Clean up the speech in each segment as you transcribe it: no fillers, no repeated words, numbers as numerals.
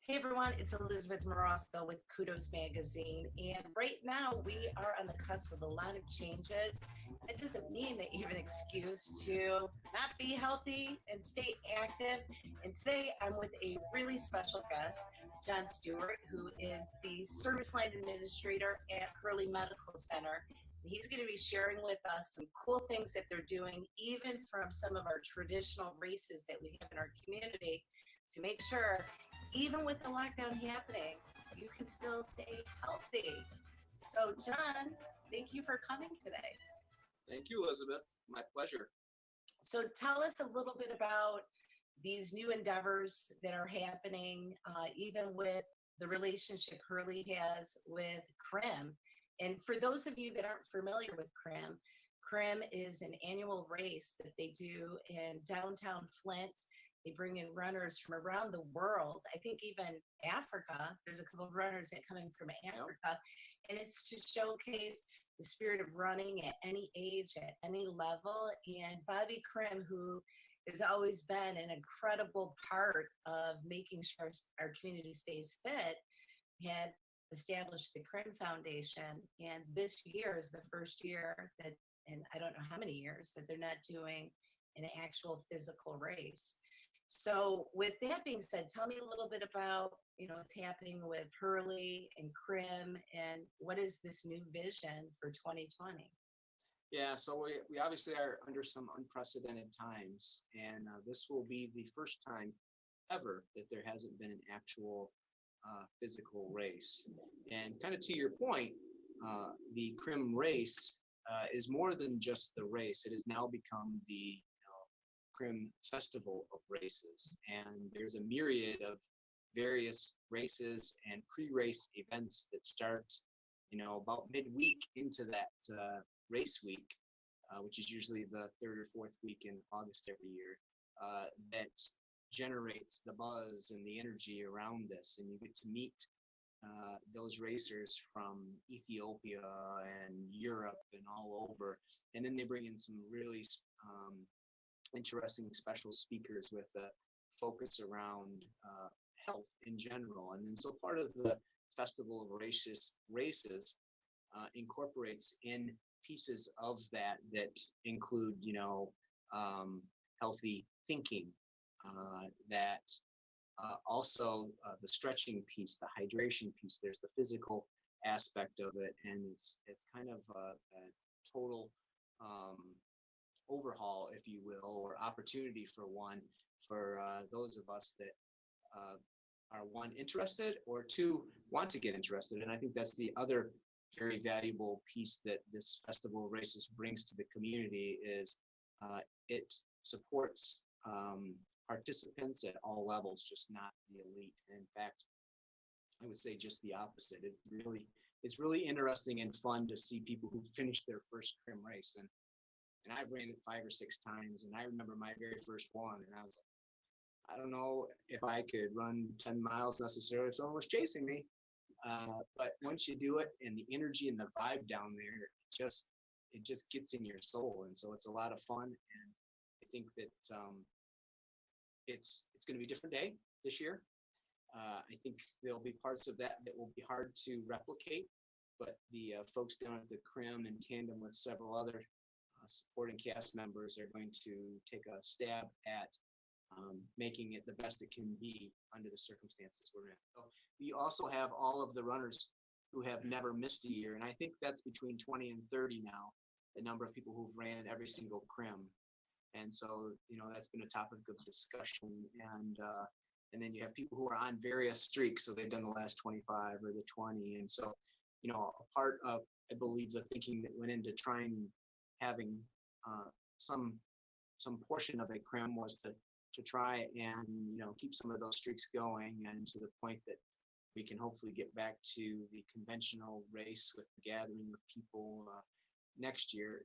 Hey everyone, it's Elizabeth Marosco with Kudos Magazine. And right now we are on the cusp of a lot of changes. That doesn't mean that you have an excuse to not be healthy and stay active. And today I'm with a really special guest, John Stewart, who is the service line administrator at Hurley Medical Center. And he's going to be sharing with us some cool things that they're doing, even from some of our traditional races that we have in our community, to make sure even with the lockdown happening, you can still stay healthy. So, John, thank you for coming today. Thank you, Elizabeth. My pleasure. So, tell us a little bit about these new endeavors that are happening, even with the relationship Hurley has with Crim. And for those of you that aren't familiar with Crim, Crim is an annual race that they do in downtown Flint. They bring in runners from around the world. I think even Africa. There's a couple of runners that come in from Africa. Yep. And it's to showcase the spirit of running at any age, at any level. And Bobby Crim, who has always been an incredible part of making sure our community stays fit, had established the Crim Foundation. And this year is the first year that, and I don't know how many years, that they're not doing an actual physical race. So with that being said, tell me a little bit about, what's happening with Hurley and Crim, and what is this new vision for 2020? Yeah, so we obviously are under some unprecedented times, and this will be the first time ever that there hasn't been an actual physical race. And kind of to your point, the Crim race is more than just the race. It has now become the Crim Festival of Races, and there's a myriad of various races and pre-race events that start, about midweek into that race week, which is usually the third or fourth week in August every year, that generates the buzz and the energy around this, and you get to meet those racers from Ethiopia and Europe and all over, and then they bring in some really interesting special speakers with a focus around health in general. And then so part of the Festival of Races incorporates in pieces of that include, healthy thinking, that also the stretching piece, the hydration piece. There's the physical aspect of it, and it's kind of a total overhaul, if you will, or opportunity for those of us that are one, interested, or two, want to get interested. And I think that's the other very valuable piece that this Festival of Races brings to the community is it supports participants at all levels, just not the elite. And in fact, I would say just the opposite. It's really interesting and fun to see people who finished their first Crim race. And I've ran it 5 or 6 times, and I remember my very first one, and I was like, I don't know if I could run 10 miles necessarily if someone was chasing me. But once you do it, and the energy and the vibe down there, it just gets in your soul. And so it's a lot of fun. And I think that it's going to be a different day this year. I think there'll be parts of that will be hard to replicate, but the folks down at the Crim, in tandem with several other supporting cast members, are going to take a stab at making it the best it can be under the circumstances we're in. So we also have all of the runners who have never missed a year, and I think that's between 20 and 30 now, the number of people who've ran every single Crim. And so, that's been a topic of discussion, and then you have people who are on various streaks, so they've done the last 25 or the 20. And so, a part of, I believe, the thinking that went into trying having some portion of a Crim was to try and keep some of those streaks going, and to the point that we can hopefully get back to the conventional race with the gathering of people next year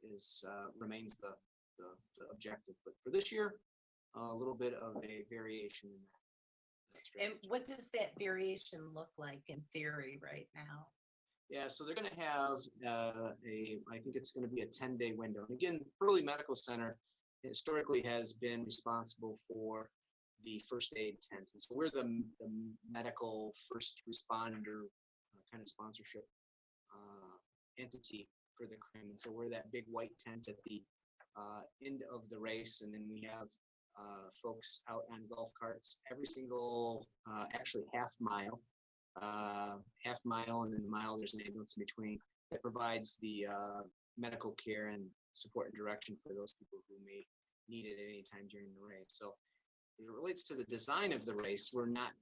remains the objective. But for this year, a little bit of a variation in that. And what does that variation look like in theory right now? Yeah, so they're going to have I think it's going to be a 10-day window. And again, Hurley Medical Center historically has been responsible for the first aid tent. And so we're the medical first responder kind of sponsorship entity for the Crim. And so we're that big white tent at the end of the race. And then we have folks out on golf carts every single, actually half mile, and then the mile, there's an ambulance in between that provides the medical care and support and direction for those people who may need it at any time during the race. So as it relates to the design of the race, we're not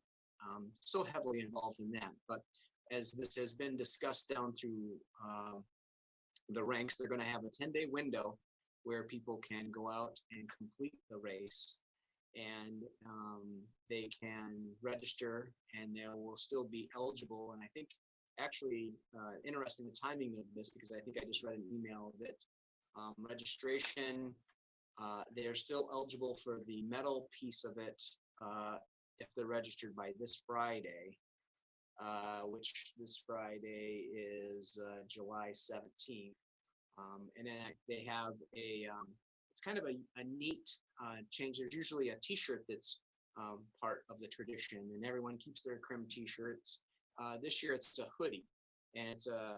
so heavily involved in that. But as this has been discussed down through the ranks, they're going to have a 10-day window where people can go out and complete the race, and they can register, and they will still be eligible. And I think actually interesting the timing of this, because I think I just read an email that registration, they're still eligible for the medal piece of it if they're registered by this Friday, which this Friday is July 17th. And then they have it's kind of a neat change. There's usually a t-shirt that's part of the tradition, and everyone keeps their Crim t-shirts. This year it's a hoodie, and it's a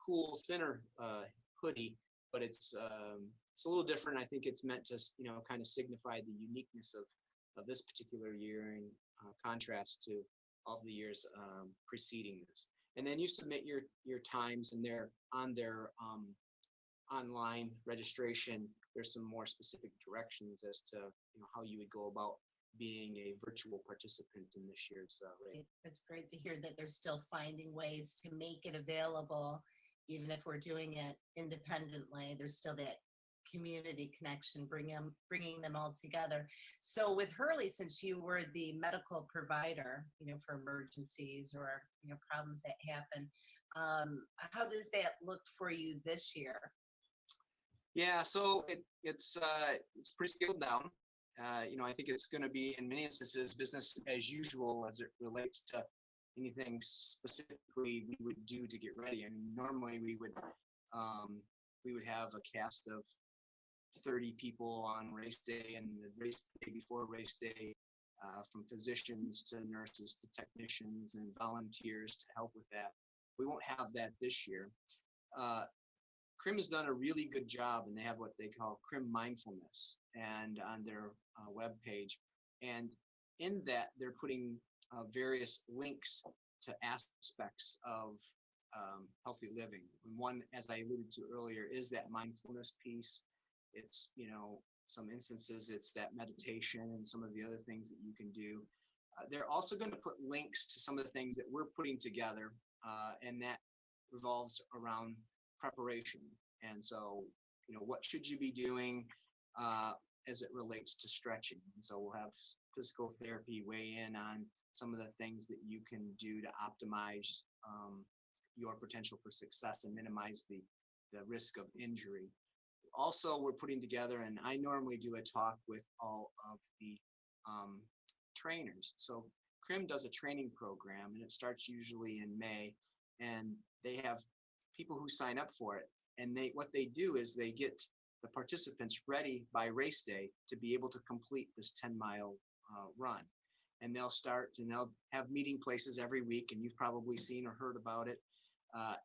cool, thinner hoodie, but it's a little different. I think it's meant to, kind of signify the uniqueness of this particular year in contrast to all the years preceding this. And then you submit your times, and they're on their online registration. There's some more specific directions as to how you would go about being a virtual participant in this year's race. It's great to hear that they're still finding ways to make it available, even if we're doing it independently. There's still that community connection, bringing them all together. So with Hurley, since you were the medical provider, for emergencies or problems that happen, how does that look for you this year? Yeah, so it's pretty scaled down. I think it's going to be, in many instances, business as usual as it relates to anything specifically we would do to get ready. I mean, normally we would have a cast of 30 people on race day and the race day before race day, from physicians to nurses to technicians and volunteers to help with that. We won't have that this year. Crim has done a really good job, and they have what they call Crim Mindfulness and on their web page. And in that, they're putting various links to aspects of healthy living. And one, as I alluded to earlier, is that mindfulness piece. It's, some instances, it's that meditation and some of the other things that you can do. They're also going to put links to some of the things that we're putting together, and that revolves around preparation. And so, what should you be doing as it relates to stretching? And so we'll have physical therapy weigh in on some of the things that you can do to optimize your potential for success and minimize the risk of injury. Also, we're putting together, and I normally do a talk with all of the trainers. So Crim does a training program, and it starts usually in May, and they have people who sign up for it, and what they do is they get the participants ready by race day to be able to complete this 10-mile run. And they'll start, and they'll have meeting places every week, and you've probably seen or heard about it,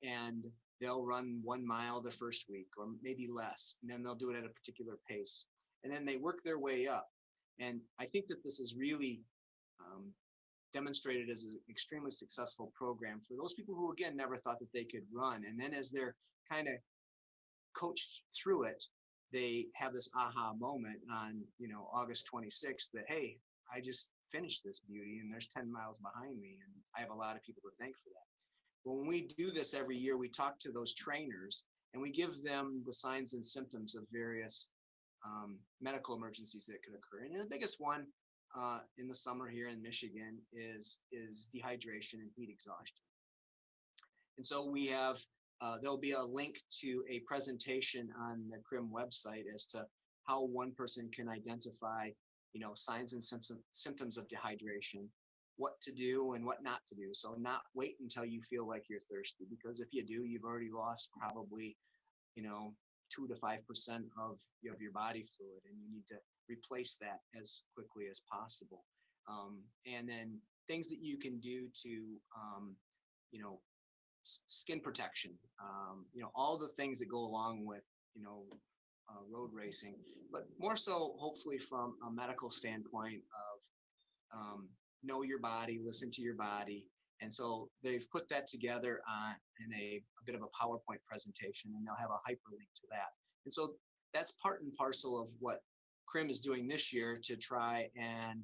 and they'll run 1 mile the first week or maybe less, and then they'll do it at a particular pace, and then they work their way up. And I think that this is really demonstrated as an extremely successful program for those people who, again, never thought that they could run. And then as they're kind of coached through it, they have this aha moment on, August 26th that, hey, I just finished this beauty and there's 10 miles behind me, and I have a lot of people to thank for that. When we do this every year, we talk to those trainers and we give them the signs and symptoms of various medical emergencies that could occur. And the biggest one in the summer here in Michigan is dehydration and heat exhaustion. And so we have, there'll be a link to a presentation on the Crim website as to how one person can identify, signs and symptoms of dehydration, what to do and what not to do. So not wait until you feel like you're thirsty, because if you do, you've already lost probably, 2 to 5% of your body fluid, and you need to replace that as quickly as possible. And then things that you can do to, you know, skin protection, you know, all the things that go along with, you know, road racing, but more so hopefully from a medical standpoint of know your body, listen to your body. And so they've put that together in a bit of a PowerPoint presentation, and they'll have a hyperlink to that. And so that's part and parcel of what Crim is doing this year to try and,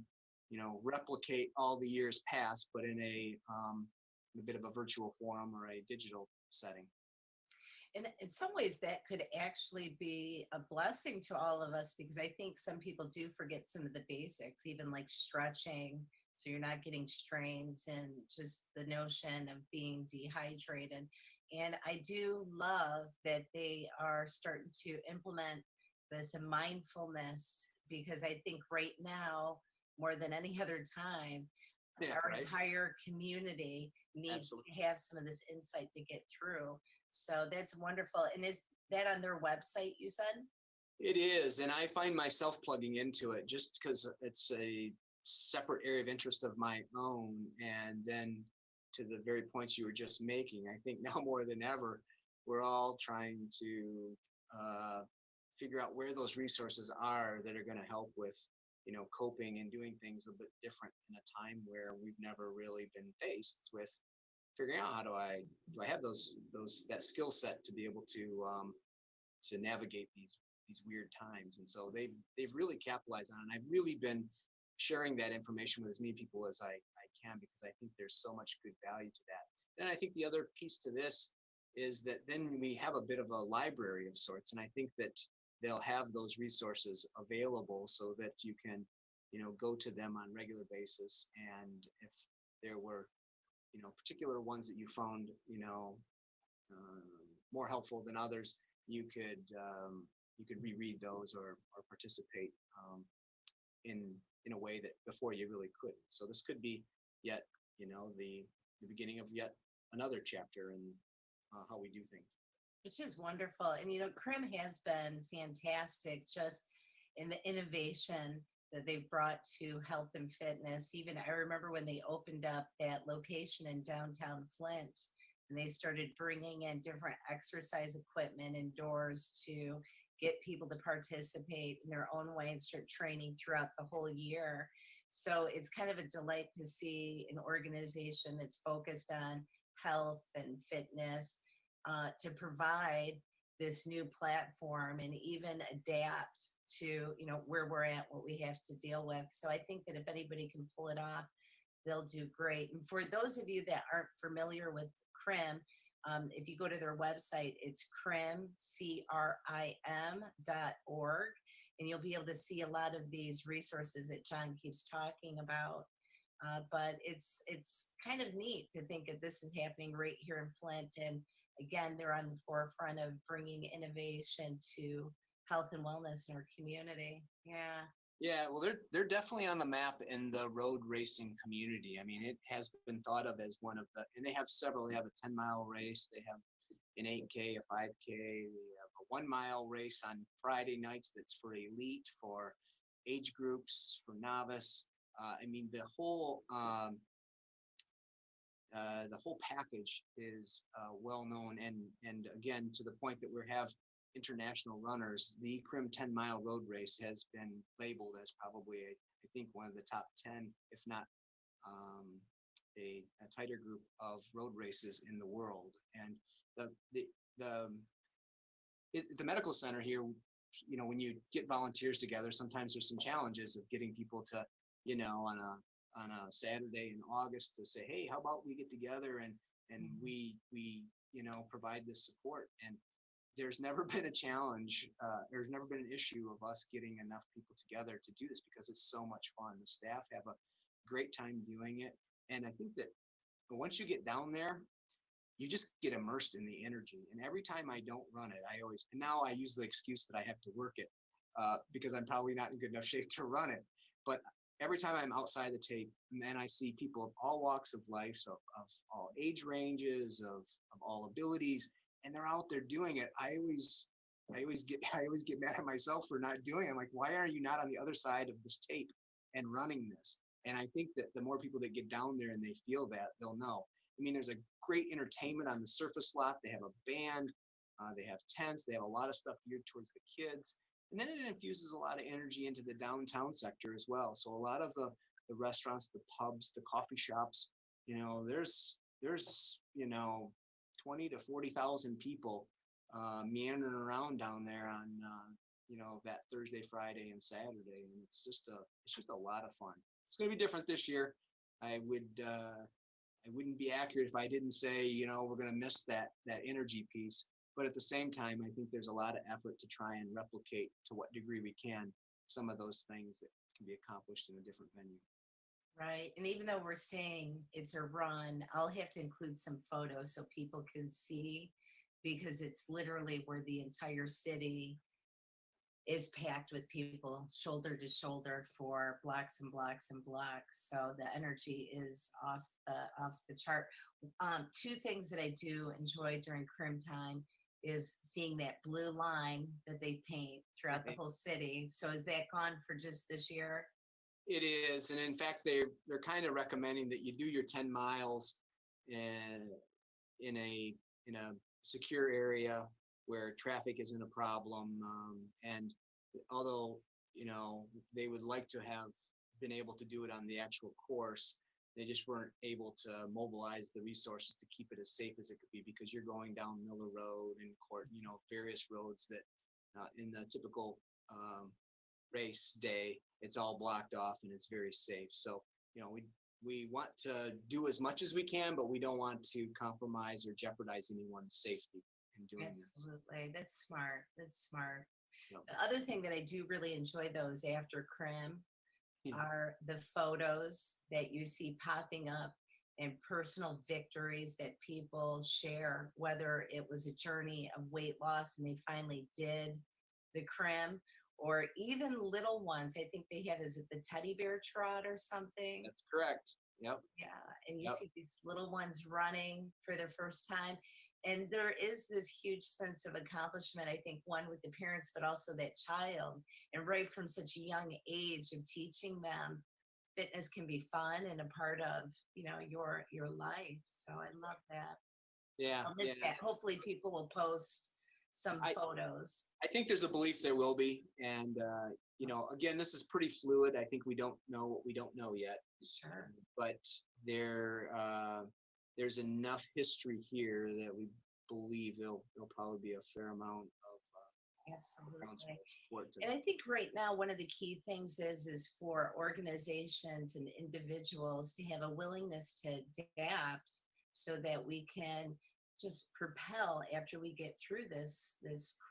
you know, replicate all the years past, but in a bit of a virtual forum or a digital setting. And in some ways, that could actually be a blessing to all of us, because I think some people do forget some of the basics, even like stretching, so you're not getting strains, and just the notion of being dehydrated. And I do love that they are starting to implement this mindfulness, because I think right now, more than any other time, Yeah, our right. entire community needs Absolutely. to have some of this insight to get through. So that's wonderful. And is that on their website, you said? It is, and I find myself plugging into it just because it's a separate area of interest of my own. And then to the very points you were just making, I think now more than ever, we're all trying to figure out where those resources are that are going to help with, you know, coping and doing things a bit different in a time where we've never really been faced with figuring out how do I have those that skill set to be able to navigate these weird times. And so they've really capitalized on it. And I've really been sharing that information with as many people as I can, because I think there's so much good value to that. And I think the other piece to this is that then we have a bit of a library of sorts. And I think that they'll have those resources available so that you can, you know, go to them on regular basis. And if there were, you know, particular ones that you found, you know, more helpful than others, you could reread those or participate in a way that before you really couldn't. So this could be yet, you know, the beginning of yet another chapter in how we do things. Which is wonderful. And, Crim has been fantastic just in the innovation that they've brought to health and fitness. Even I remember when they opened up that location in downtown Flint, and they started bringing in different exercise equipment indoors to get people to participate in their own way and start training throughout the whole year. So it's kind of a delight to see an organization that's focused on health and fitness to provide this new platform and even adapt to where we're at, what we have to deal with. So I think that if anybody can pull it off, they'll do great. And for those of you that aren't familiar with Crim, if you go to their website, it's crim, CRIM.org, and you'll be able to see a lot of these resources that John keeps talking about. But it's kind of neat to think that this is happening right here in Flint. And again, they're on the forefront of bringing innovation to health and wellness in our community. Yeah. Yeah, well, they're definitely on the map in the road racing community. I mean, it has been thought of as one of the, and they have several. They have a 10-mile race, they have an 8K, a 5K, they have a 1-mile race on Friday nights that's for elite, for age groups, for novice. I mean, the whole package is well known, and again, to the point that we have international runners, the Crim 10-mile road race has been labeled as probably I think one of the top 10, if not a tighter group of road races in the world. And the medical center here, when you get volunteers together, sometimes there's some challenges of getting people to, on a Saturday in August to say, hey, how about we get together and we provide this support. And there's never been a challenge. There's never been an issue of us getting enough people together to do this, because it's so much fun. The staff have a great time doing it. And I think that once you get down there, you just get immersed in the energy. And every time I don't run it, and now I use the excuse that I have to work it because I'm probably not in good enough shape to run it. But every time I'm outside the tape, and I see people of all walks of life, so of all age ranges, of all abilities, and they're out there doing it, I always get mad at myself for not doing it. I'm like, why are you not on the other side of this tape and running this? And I think that the more people that get down there and they feel that, they'll know. I mean, there's a great entertainment on the surface lot. They have a band, they have tents, they have a lot of stuff geared towards the kids. And then it infuses a lot of energy into the downtown sector as well. So a lot of the restaurants, the pubs, the coffee shops, there's 20 to 40,000 people meandering around down there on that Thursday, Friday, and Saturday, and it's just a lot of fun. It's going to be different this year. I wouldn't be accurate if I didn't say we're going to miss that energy piece. But at the same time, I think there's a lot of effort to try and replicate to what degree we can some of those things that can be accomplished in a different venue. Right. And even though we're saying it's a run, I'll have to include some photos so people can see, because it's literally where the entire city is packed with people shoulder to shoulder for blocks and blocks and blocks. So the energy is off the chart. Two things that I do enjoy during Crim time is seeing that blue line that they paint throughout the whole city. So is that gone for just this year? It is, and in fact, they're kind of recommending that you do your 10 miles in a secure area where traffic isn't a problem. And although they would like to have been able to do it on the actual course, they just weren't able to mobilize the resources to keep it as safe as it could be, because you're going down Miller Road and various roads that in the typical race day, it's all blocked off and it's very safe. So, we want to do as much as we can, but we don't want to compromise or jeopardize anyone's safety in doing this. Absolutely. That's smart. That's smart. Yep. The other thing that I do really enjoy those after Crim are the photos that you see popping up and personal victories that people share, whether it was a journey of weight loss and they finally did the Crim, or even little ones. I think they have, is it the teddy bear trot or something? That's correct. Yep. Yeah. And you see these little ones running for their first time. And there is this huge sense of accomplishment, I think, one with the parents, but also that child. And right from such a young age of teaching them fitness can be fun and a part of, your life. So I love that. Yeah. I'll miss that. Hopefully people will post some photos. I think there's a belief there will be. And, again, this is pretty fluid. I think we don't know what we don't know yet. Sure. But there's enough history here that we believe there'll probably be a fair amount of Absolutely. support. And I think right now, one of the key things is for organizations and individuals to have a willingness to adapt so that we can just propel after we get through this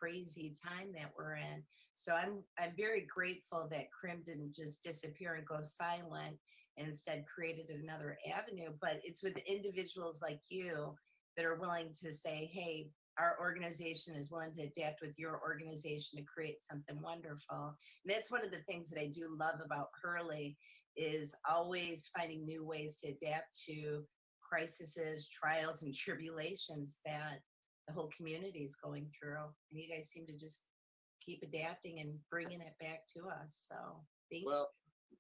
crazy time that we're in. So I'm very grateful that Crim didn't just disappear and go silent, and instead created another avenue. But it's with individuals like you that are willing to say, hey, our organization is willing to adapt with your organization to create something wonderful. And that's one of the things that I do love about Hurley, is always finding new ways to adapt to crises, trials, and tribulations that the whole community is going through. And you guys seem to just keep adapting and bringing it back to us. So thank you.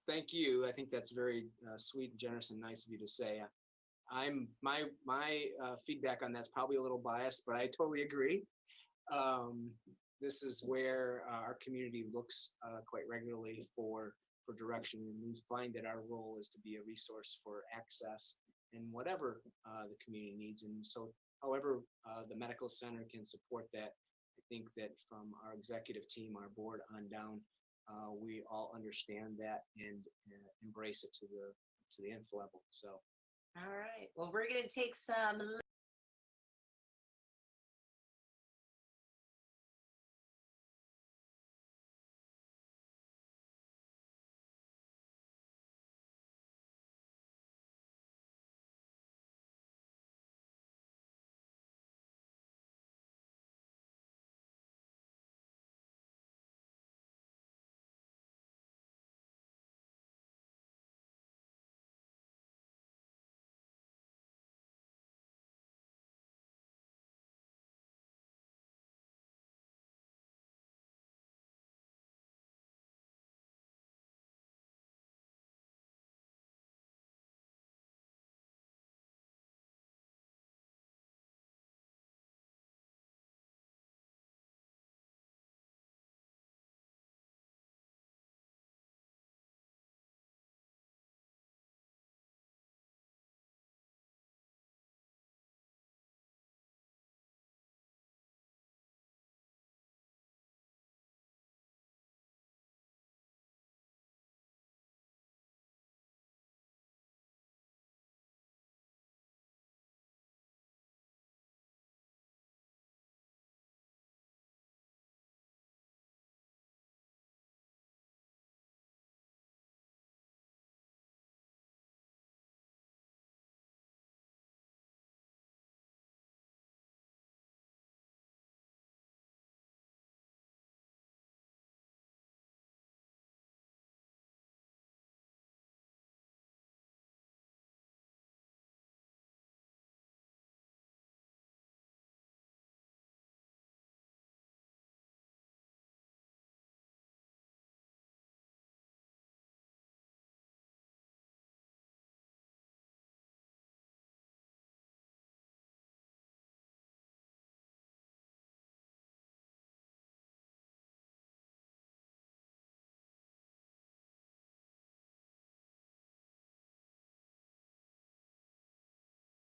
Thank you. I think that's very sweet, generous, and nice of you to say. My feedback on that's probably a little biased, but I totally agree. This is where our community looks quite regularly for direction, and we find that our role is to be a resource for access and whatever the community needs. And so, however the medical center can support that, I think that from our executive team, our board on down, we all understand that and embrace it to the nth level. So, all right. Well, we're going to take some